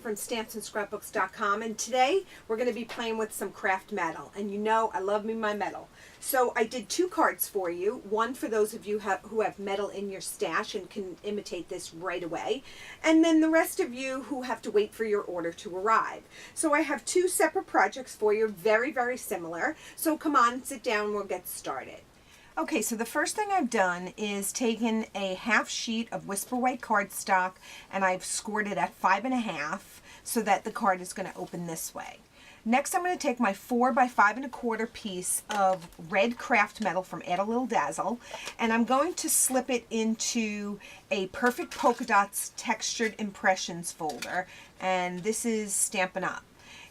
from StampsAndScrapbooks.com, and today we're going to be playing with some craft metal. And you know I love me my metal. So I did two cards for you, one for those of you who have metal in your stash and can imitate this right away, and then the rest of you who have to wait for your order to arrive. So I have two separate projects for you, very, very similar. So come on, sit down, we'll get started. Okay, so the first thing I've done is taken a half sheet of Whisper White cardstock and I've scored it at 5.5 so that the card is going to open this way. Next, I'm going to take my 4 by 5 1/4 piece of red craft metal from Add a Little Dazzle, and I'm going to slip it into a Perfect Polka Dots Textured Impressions folder, and this is Stampin' Up.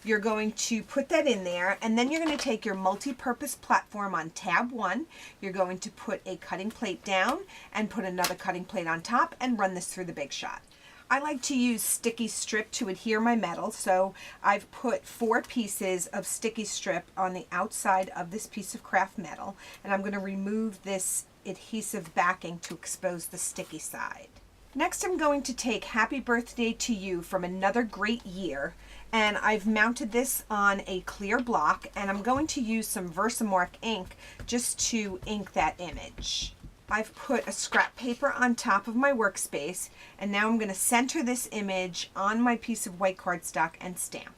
You're going to put that in there, and then you're going to take your multi-purpose platform on tab 1. You're going to put a cutting plate down and put another cutting plate on top and run this through the Big Shot. I like to use sticky strip to adhere my metal, so I've put 4 pieces of sticky strip on the outside of this piece of craft metal, and I'm going to remove this adhesive backing to expose the sticky side. Next, I'm going to take Happy Birthday to You from Another Great Year, and I've mounted this on a clear block, and I'm going to use some Versamark ink just to ink that image. I've put a scrap paper on top of my workspace, and now I'm going to center this image on my piece of white cardstock and stamp.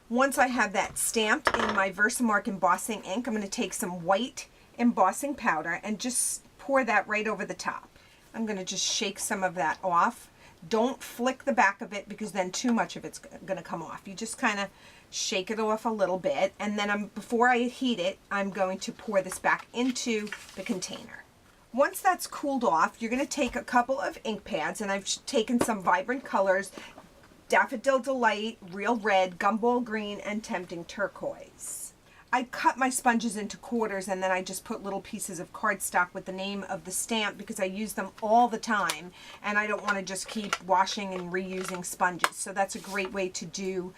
Once I have that stamped in my Versamark embossing ink, I'm going to take some white embossing powder and just pour that right over the top. I'm going to just shake some of that off. Don't flick the back of it because then too much of it's going to come off. You just kind of shake it off a little bit, and then before I heat it, I'm going to pour this back into the container. Once that's cooled off, you're going to take a couple of ink pads, and I've taken some vibrant colors: Daffodil Delight, Real Red, Gumball Green, and Tempting Turquoise. I cut my sponges into quarters, and then I just put little pieces of cardstock with the name of the stamp because I use them all the time and I don't want to just keep washing and reusing sponges. So that's a great way to do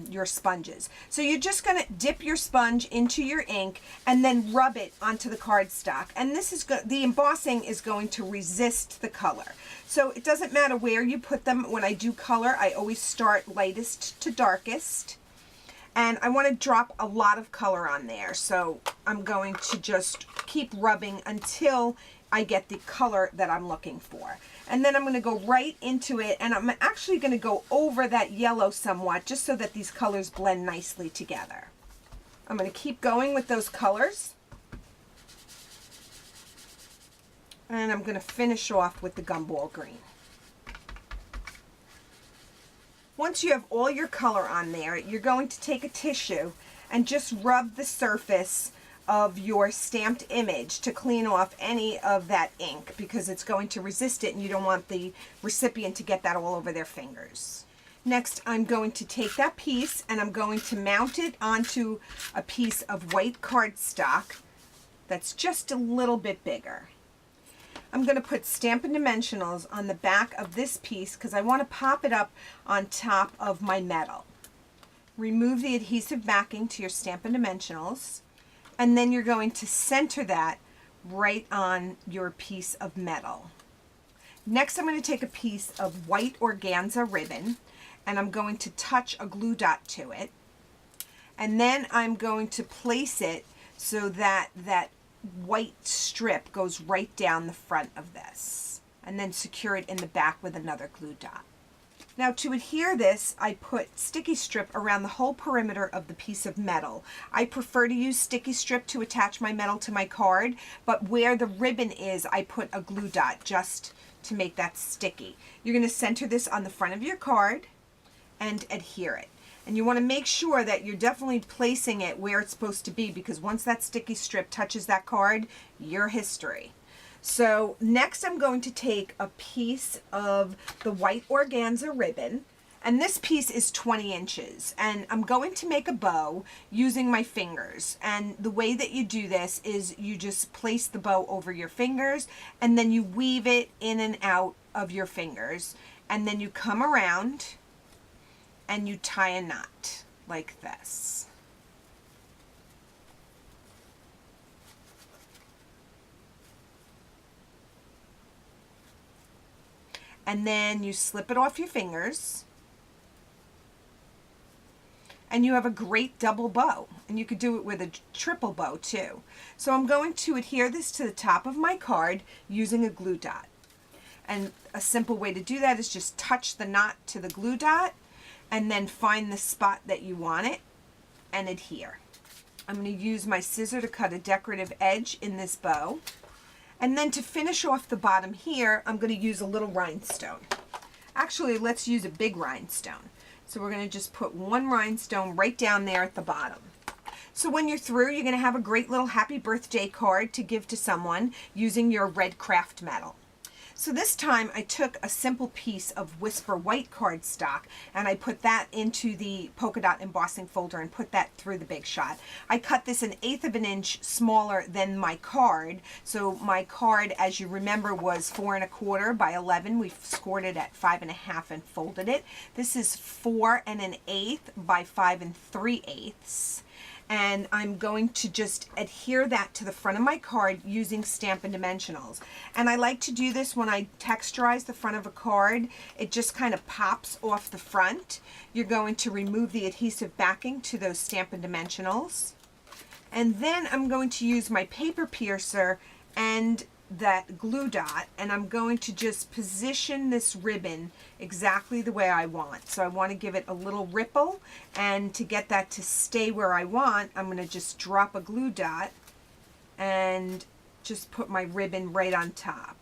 your sponges. So you're just going to dip your sponge into your ink and then rub it onto the cardstock. And this is the embossing is going to resist the color. So it doesn't matter where you put them. When I do color, I always start lightest to darkest. And I want to drop a lot of color on there, so I'm going to just keep rubbing until I get the color that I'm looking for. And then I'm going to go right into it, and I'm actually going to go over that yellow somewhat just so that these colors blend nicely together. I'm going to keep going with those colors. And I'm going to finish off with the Gumball Green. Once you have all your color on there, you're going to take a tissue and just rub the surface of your stamped image to clean off any of that ink because it's going to resist it and you don't want the recipient to get that all over their fingers. Next, I'm going to take that piece and I'm going to mount it onto a piece of white cardstock that's just a little bit bigger. I'm going to put Stampin' Dimensionals on the back of this piece because I want to pop it up on top of my metal. Remove the adhesive backing to your Stampin' Dimensionals, and then you're going to center that right on your piece of metal. Next, I'm going to take a piece of white organza ribbon, and I'm going to touch a glue dot to it, and then I'm going to place it so that that white strip goes right down the front of this, and then secure it in the back with another glue dot. Now to adhere this, I put sticky strip around the whole perimeter of the piece of metal. I prefer to use sticky strip to attach my metal to my card, but where the ribbon is, I put a glue dot just to make that sticky. You're going to center this on the front of your card and adhere it. And you want to make sure that you're definitely placing it where it's supposed to be, because once that sticky strip touches that card, you're history. So next I'm going to take a piece of the white organza ribbon, and this piece is 20 inches, and I'm going to make a bow using my fingers. And the way that you do this is you just place the bow over your fingers and then you weave it in and out of your fingers, and then you come around and you tie a knot like this. And then you slip it off your fingers and you have a great double bow, and you could do it with a triple bow too. So I'm going to adhere this to the top of my card using a glue dot. And a simple way to do that is just touch the knot to the glue dot and then find the spot that you want it and adhere. I'm going to use my scissor to cut a decorative edge in this bow. And then to finish off the bottom here, I'm going to use a little rhinestone. Actually, let's use a big rhinestone. So we're going to just put one rhinestone right down there at the bottom. So when you're through, you're going to have a great little happy birthday card to give to someone using your red craft metal. So this time I took a simple piece of Whisper white cardstock and I put that into the polka dot embossing folder and put that through the Big Shot. I cut this 1/8 of an inch smaller than my card. So my card, as you remember, was 4 1/4 by 11. We scored it at 5 1/2 and folded it. This is 4 1/8 by 5 3/8. And I'm going to just adhere that to the front of my card using Stampin' Dimensionals. And I like to do this when I texturize the front of a card. It just kind of pops off the front. You're going to remove the adhesive backing to those Stampin' Dimensionals. And then I'm going to use my paper piercer and that glue dot, and I'm going to just position this ribbon exactly the way I want. So I want to give it a little ripple, and to get that to stay where I want, I'm going to just drop a glue dot and just put my ribbon right on top.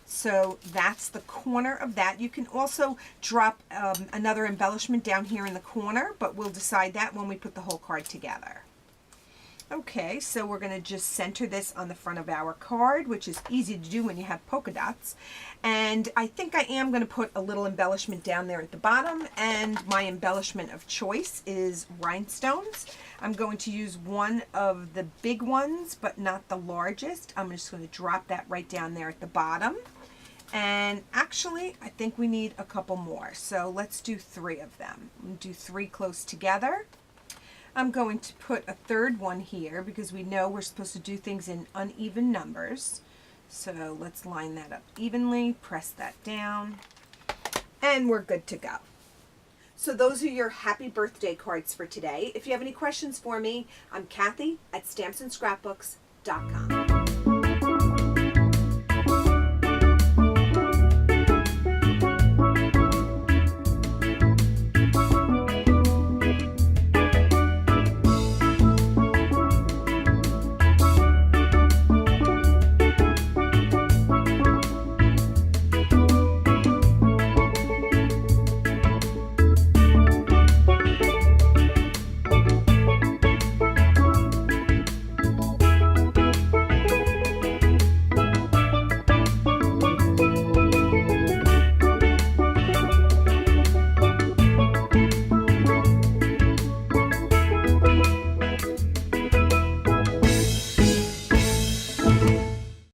So that's the corner of that. You can also drop another embellishment down here in the corner, but we'll decide that when we put the whole card together. Okay, so we're going to just center this on the front of our card, which is easy to do when you have polka dots. And I think I am going to put a little embellishment down there at the bottom, and my embellishment of choice is rhinestones. I'm going to use one of the big ones, but not the largest. I'm just going to drop that right down there at the bottom. And actually, I think we need a couple more. So let's do 3 of them. We'll do 3 close together. I'm going to put a third one here because we know we're supposed to do things in uneven numbers. So let's line that up evenly, press that down, and we're good to go. So those are your happy birthday cards for today. If you have any questions for me, I'm Kathy at StampsAndScrapbooks.com.